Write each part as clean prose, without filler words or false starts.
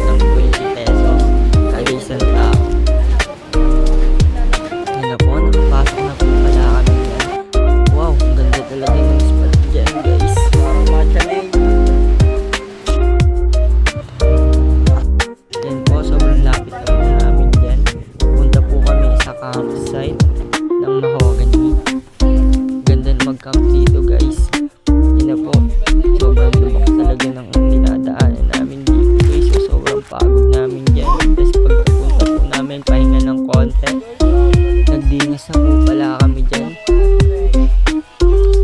ng 20 pesos kada isang tao. Yun na po, nakapasok na po pala kami dyan. Wow, ang ganda talaga yung spot dyan guys. Yan po, sobrang lapit na po namin dyan. Punta po kami sa campsite ng Mahogany. Ganda na mag-camp dito guys. Yun na po, sobrang lubak talaga ng dinadaanan namin dito guys. So, sobrang pagod namin dyan. Tapos pagpunta po namin, pahinga ng konti. Nagdinas na po pala kami dyan.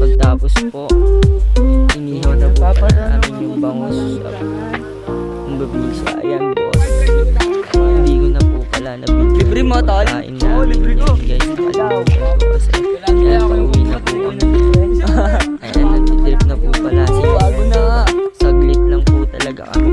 Pagtapos po, inihaw na po pala namin yung bangus sa babisa. Ayan boss, hindi ko na po pala nabigyan. Libre mo, tol? Kain namin yan guys. Nakalimutan ko kasi. Kaya pauwi na po kami. Ayan, nagtitrip na po pala. Bago na nga. Saglit lang po talaga kami